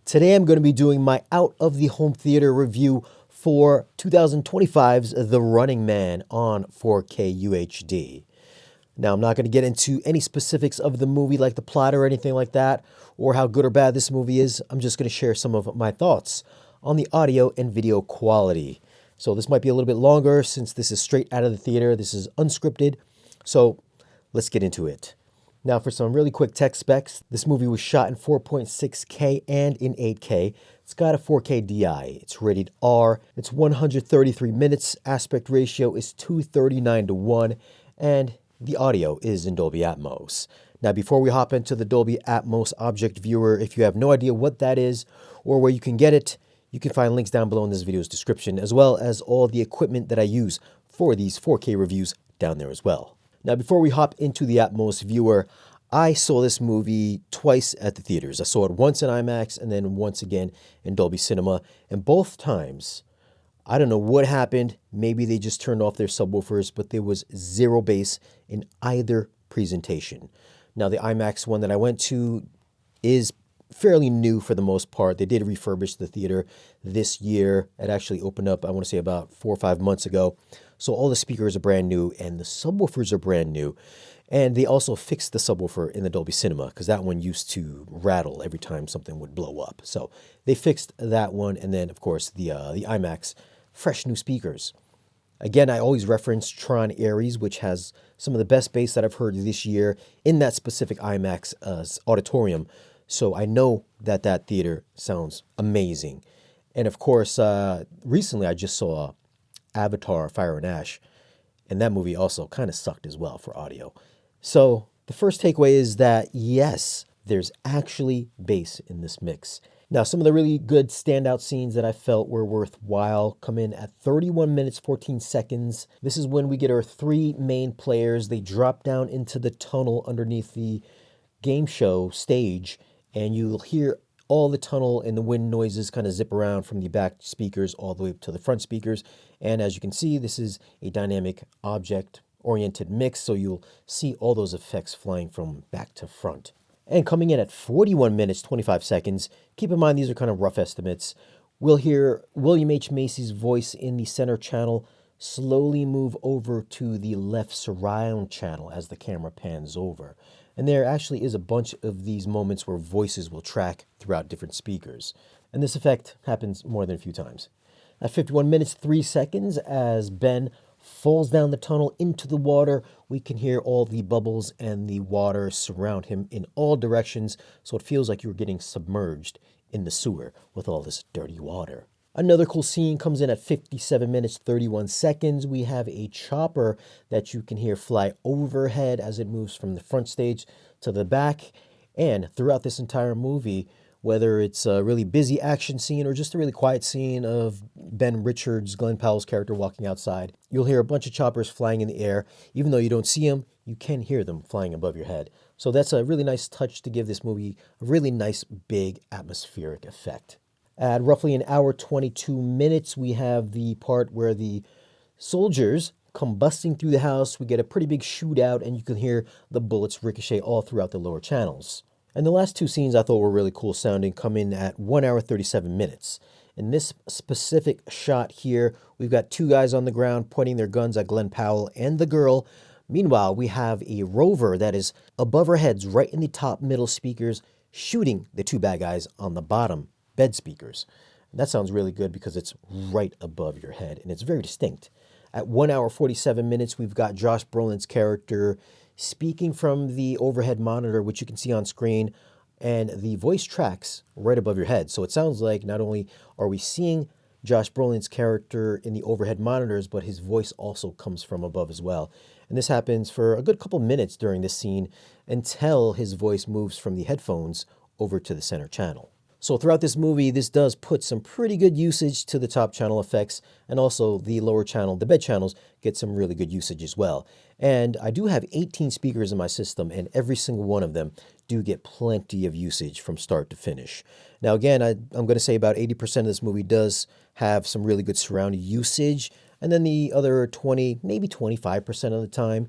Today I'm going to be doing my out of the home theater review for 2025's The Running Man on 4K UHD. Now, I'm not going to get into any specifics of the movie, like the plot or anything like that, or how good or bad this movie is. I'm just going to share some of my thoughts on the audio and video quality. So this might be a little bit longer since this is straight out of the theater. This is unscripted. So let's get into it. Now, for some really quick tech specs, this movie was shot in 4.6K and in 8K. It's got a 4K DI. It's rated R. It's 133 minutes. Aspect ratio is 239:1. And the audio is in Dolby Atmos. Now, before we hop into the Dolby Atmos Object Viewer, if you have no idea what that is or where you can get it, you can find links down below in this video's description, as well as all the equipment that I use for these 4K reviews down there as well. Now, before we hop into the Atmos Viewer, I saw this movie twice at the theaters. I saw it once in IMAX and then once again in Dolby Cinema. And both times, I don't know what happened. Maybe they just turned off their subwoofers, but there was zero bass in either presentation. Now, the IMAX one that I went to is fairly new for the most part. They did refurbish the theater this year. It actually opened up, I want to say, about 4 or 5 months ago. So all the speakers are brand new and the subwoofers are brand new. And they also fixed the subwoofer in the Dolby Cinema because that one used to rattle every time something would blow up. So they fixed that one. And then, of course, the IMAX, fresh new speakers. Again, I always reference Tron Aries, which has some of the best bass that I've heard this year in that specific IMAX auditorium. So I know that that theater sounds amazing. And of course, recently I just saw Avatar, Fire and Ash, and that movie also kind of sucked as well for audio. So the first takeaway is that, yes, there's actually bass in this mix. Now, some of the really good standout scenes that I felt were worthwhile come in at 31 minutes, 14 seconds. This is when we get our three main players. They drop down into the tunnel underneath the game show stage, and you'll hear all the tunnel and the wind noises kind of zip around from the back speakers all the way up to the front speakers. And as you can see, this is a dynamic object-oriented mix, so you'll see all those effects flying from back to front. And coming in at 41 minutes, 25 seconds, keep in mind these are kind of rough estimates, we'll hear William H. Macy's voice in the center channel slowly move over to the left surround channel as the camera pans over. And there actually is a bunch of these moments where voices will track throughout different speakers. And this effect happens more than a few times. At 51 minutes, 3 seconds, as Ben falls down the tunnel into the water, we can hear all the bubbles and the water surround him in all directions, so it feels like you're getting submerged in the sewer with all this dirty water. Another cool scene comes in at 57 minutes, 31 seconds. We have a chopper that you can hear fly overhead as it moves from the front stage to the back. And throughout this entire movie, whether it's a really busy action scene or just a really quiet scene of Ben Richards, Glenn Powell's character, walking outside, you'll hear a bunch of choppers flying in the air. Even though you don't see them, you can hear them flying above your head. So that's a really nice touch to give this movie a really nice, big atmospheric effect. At roughly an hour, 22 minutes, we have the part where the soldiers come busting through the house. We get a pretty big shootout, and you can hear the bullets ricochet all throughout the lower channels. And the last two scenes I thought were really cool sounding come in at 1 hour, 37 minutes. In this specific shot here, we've got two guys on the ground pointing their guns at Glenn Powell and the girl. Meanwhile, we have a rover that is above our heads, right in the top middle speakers, shooting the two bad guys on the bottom bed speakers. And that sounds really good because it's right above your head and it's very distinct. At 1 hour, 47 minutes, we've got Josh Brolin's character speaking from the overhead monitor, which you can see on screen, and the voice tracks right above your head. So it sounds like not only are we seeing Josh Brolin's character in the overhead monitors, but his voice also comes from above as well. And this happens for a good couple minutes during this scene until his voice moves from the headphones over to the center channel. So throughout this movie, this does put some pretty good usage to the top channel effects, and also the lower channel, the bed channels, get some really good usage as well. And I do have 18 speakers in my system, and every single one of them do get plenty of usage from start to finish. Now again, I'm going to say about 80% of this movie does have some really good surround usage, and then the other 20, maybe 25% of the time,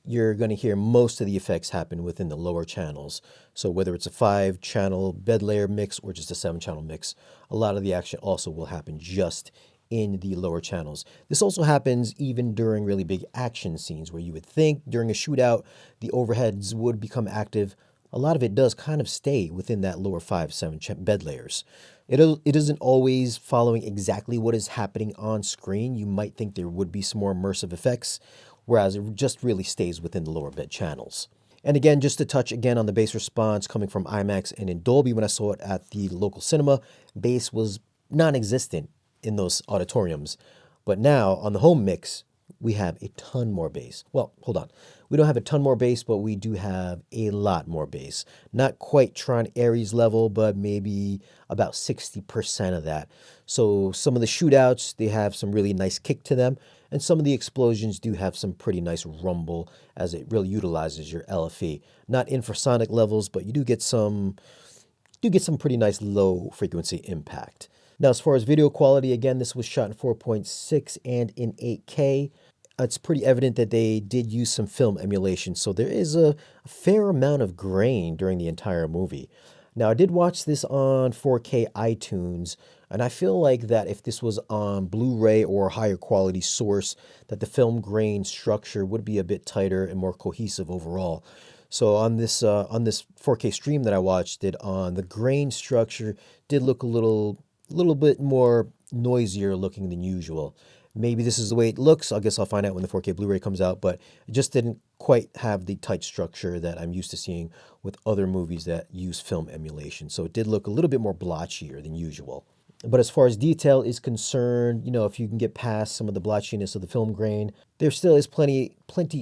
you're going to hear most of the effects happen within the lower channels. So whether it's a 5-channel bed layer mix or just a 7-channel mix, a lot of the action also will happen just in the lower channels. This also happens even during really big action scenes where you would think during a shootout the overheads would become active. A lot of it does kind of stay within that lower 5-7 bed layers. It isn't always following exactly what is happening on screen. You might think there would be some more immersive effects, whereas it just really stays within the lower bed channels. And again, just to touch again on the bass response coming from IMAX and in Dolby, when I saw it at the local cinema, bass was non-existent in those auditoriums. But now on the home mix, we have a ton more bass. Well, hold on. We don't have a ton more bass, but we do have a lot more bass. Not quite Tron Ares level, but maybe about 60% of that. So some of the shootouts, they have some really nice kick to them. And some of the explosions do have some pretty nice rumble as it really utilizes your LFE. Not infrasonic levels, but you do get some pretty nice low frequency impact. Now, as far as video quality, again, this was shot in 4.6 and in 8K. It's pretty evident that they did use some film emulation, so there is a fair amount of grain during the entire movie. Now, I did watch this on 4K iTunes, and I feel like that if this was on Blu-ray or a higher quality source, that the film grain structure would be a bit tighter and more cohesive overall. So on this 4K stream that I watched it on, the grain structure did look a little bit more noisier looking than usual. Maybe this is the way it looks. I guess I'll find out when the 4K Blu-ray comes out, but it just didn't quite have the tight structure that I'm used to seeing with other movies that use film emulation. So it did look a little bit more blotchier than usual. But as far as detail is concerned, if you can get past some of the blotchiness of the film grain, there still is plenty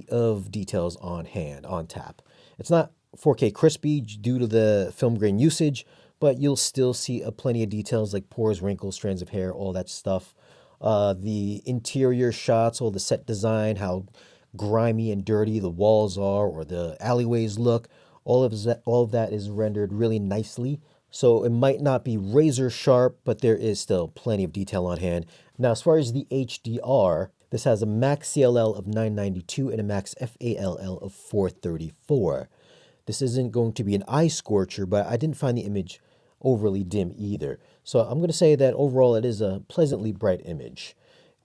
of details on hand, on tap. It's not 4K crispy due to the film grain usage, but you'll still see plenty of details like pores, wrinkles, strands of hair, all that stuff. The interior shots, all the set design, how grimy and dirty the walls are or the alleyways look, all of that is rendered really nicely. So it might not be razor sharp, but there is still plenty of detail on hand. Now, as far as the HDR, this has a max CLL of 992 and a max FALL of 434. This isn't going to be an eye scorcher, but I didn't find the image overly dim either. So I'm going to say that overall it is a pleasantly bright image.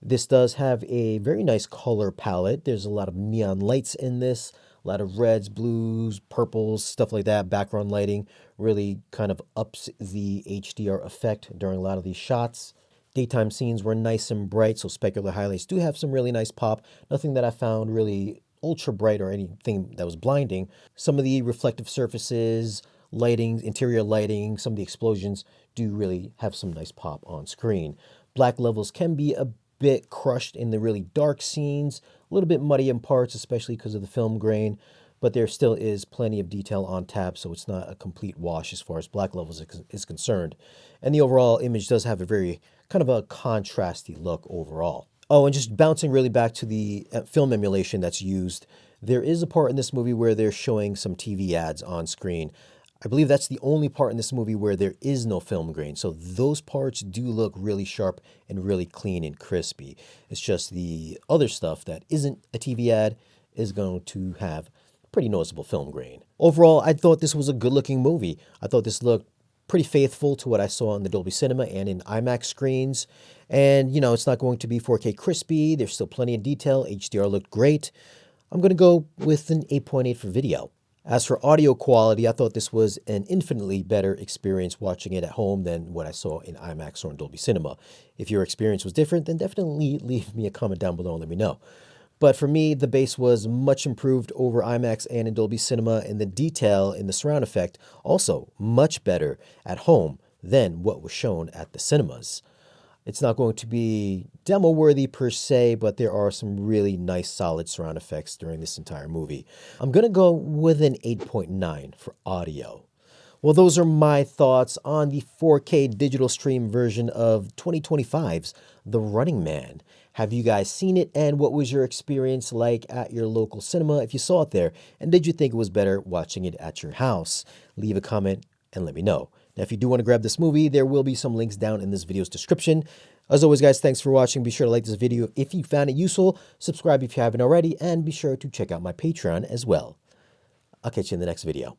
This does have a very nice color palette. There's a lot of neon lights in this, a lot of reds, blues, purples, stuff like that. Background lighting really kind of ups the HDR effect during a lot of these shots. Daytime scenes were nice and bright, so specular highlights do have some really nice pop. Nothing that I found really ultra bright or anything that was blinding. Some of the reflective surfaces, lighting, interior lighting, some of the explosions do really have some nice pop on screen. Black levels can be a bit crushed in the really dark scenes, a little bit muddy in parts, especially because of the film grain, but there still is plenty of detail on tap, so it's not a complete wash as far as black levels is concerned. And the overall image does have a very kind of a contrasty look overall. Oh, and just bouncing really back to the film emulation that's used, there is a part in this movie where they're showing some TV ads on screen. I believe that's the only part in this movie where there is no film grain. So those parts do look really sharp and really clean and crispy. It's just the other stuff that isn't a TV ad is going to have pretty noticeable film grain. Overall, I thought this was a good looking movie. I thought this looked pretty faithful to what I saw in the Dolby Cinema and in IMAX screens. And, it's not going to be 4K crispy. There's still plenty of detail. HDR looked great. I'm going to go with an 8.8 for video. As for audio quality, I thought this was an infinitely better experience watching it at home than what I saw in IMAX or in Dolby Cinema. If your experience was different, then definitely leave me a comment down below and let me know. But for me, the bass was much improved over IMAX and in Dolby Cinema, and the detail in the surround effect also much better at home than what was shown at the cinemas. It's not going to be demo worthy per se, but there are some really nice solid surround effects during this entire movie. I'm going to go with an 8.9 for audio. Well, those are my thoughts on the 4K digital stream version of 2025's The Running Man. Have you guys seen it, and what was your experience like at your local cinema if you saw it there? And did you think it was better watching it at your house? Leave a comment and let me know. Now, if you do want to grab this movie, there will be some links down in this video's description. As always, guys, thanks for watching. Be sure to like this video if you found it useful, subscribe if you haven't already, and be sure to check out my Patreon as well. I'll catch you in the next video.